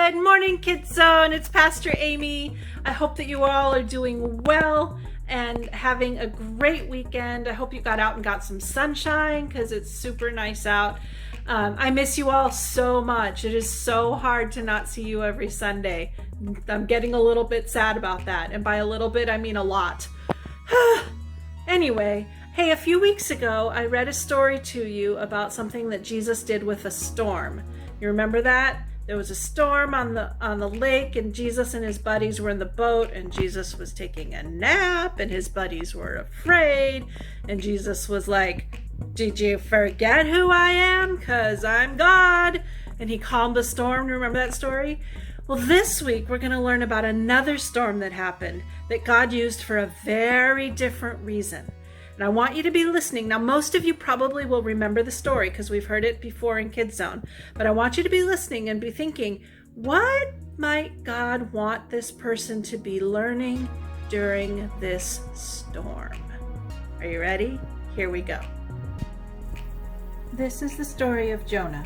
Good morning, Kids Zone. It's Pastor Amy. I hope that you all are doing well and having a great weekend. I hope you got out and got some sunshine because it's super nice out. I miss you all so much. It is so hard to not see you every Sunday. I'm getting a little bit sad about that. And by a little bit, I mean a lot. Anyway, hey, a few weeks ago, I read a story to you about something that Jesus did with a storm. You remember that? There was a storm on the lake, and Jesus and his buddies were in the boat, and Jesus was taking a nap, and his buddies were afraid, and Jesus was like, "Did you forget who I am? 'Cause I'm God." And he calmed the storm. Remember that story? Well, this week we're going to learn about another storm that happened that God used for a very different reason. And I want you to be listening. Now, most of you probably will remember the story because we've heard it before in Kids Zone. But I want you to be listening and be thinking, what might God want this person to be learning during this storm? Are you ready? Here we go. This is the story of Jonah.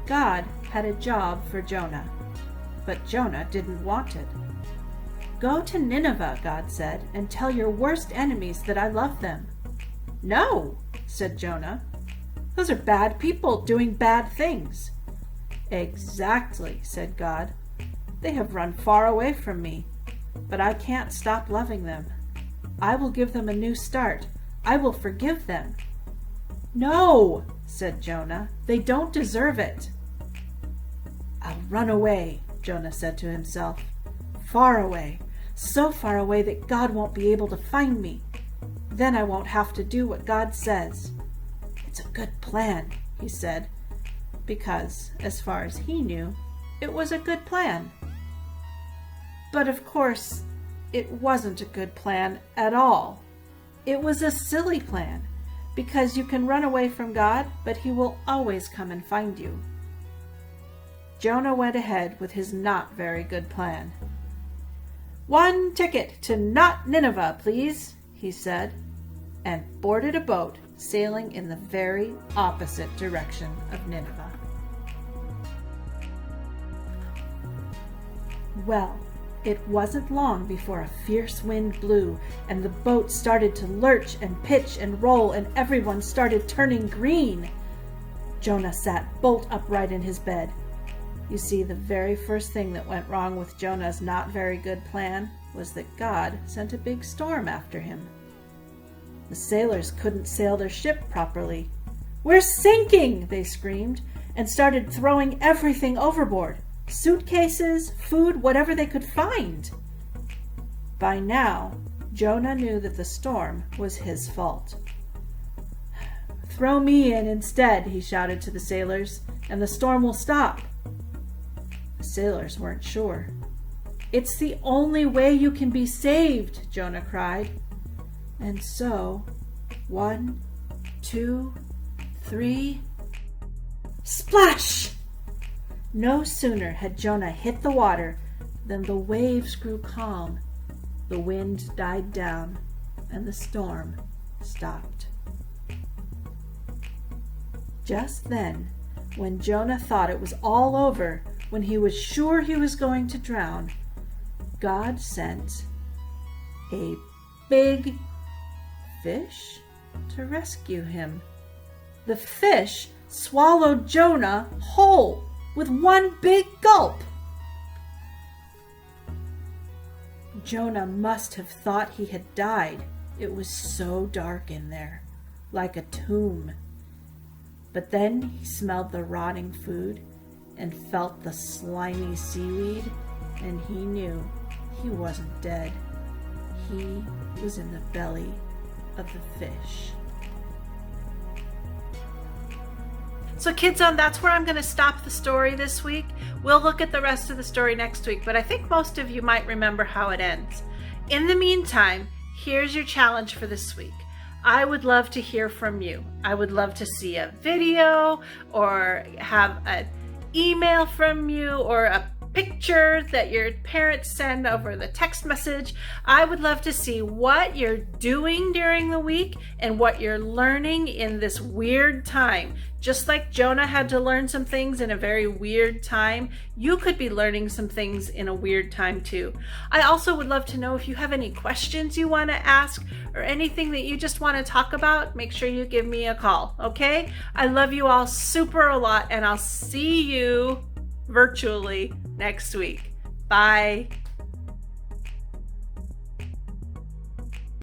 God had a job for Jonah, but Jonah didn't want it. "Go to Nineveh," God said, "and tell your worst enemies that I love them." "No," said Jonah. "Those are bad people doing bad things." "Exactly," said God. "They have run far away from me, but I can't stop loving them. I will give them a new start. I will forgive them." "No," said Jonah. "They don't deserve it." "I'll run away," Jonah said to himself. "Far away. So far away that God won't be able to find me. Then I won't have to do what God says." "It's a good plan," he said, because, as far as he knew, it was a good plan. But of course, it wasn't a good plan at all. It was a silly plan, because you can run away from God, but he will always come and find you. Jonah went ahead with his not very good plan. "One ticket to not Nineveh, please," he said, and boarded a boat sailing in the very opposite direction of Nineveh. Well, it wasn't long before a fierce wind blew, and the boat started to lurch and pitch and roll, and everyone started turning green. Jonah sat bolt upright in his bed. You see, the very first thing that went wrong with Jonah's not very good plan was that God sent a big storm after him. The sailors couldn't sail their ship properly. "We're sinking!" they screamed, and started throwing everything overboard. Suitcases, food, whatever they could find. By now, Jonah knew that the storm was his fault. "Throw me in instead," he shouted to the sailors, "and the storm will stop." The sailors weren't sure. "It's the only way you can be saved," Jonah cried. And so, 1, 2, 3, splash! No sooner had Jonah hit the water than the waves grew calm, the wind died down, and the storm stopped. Just then, when Jonah thought it was all over, when he was sure he was going to drown, God sent a big fish to rescue him. The fish swallowed Jonah whole with one big gulp. Jonah must have thought he had died. It was so dark in there, like a tomb. But then he smelled the rotting food and felt the slimy seaweed, and he knew he wasn't dead. He was in the belly of the fish. So Kids Zone, that's where I'm going to stop the story this week. We'll look at the rest of the story next week, but I think most of you might remember how it ends. In the meantime, here's your challenge for this week. I would love to hear from you. I would love to see a video or have an email from you or a picture that your parents send over the text message. I would love to see what you're doing during the week and what you're learning in this weird time. Just like Jonah had to learn some things in a very weird time, you could be learning some things in a weird time too. I also would love to know if you have any questions you want to ask or anything that you just want to talk about. Make sure you give me a call, okay? I love you all super a lot, and I'll see you virtually next week. Bye.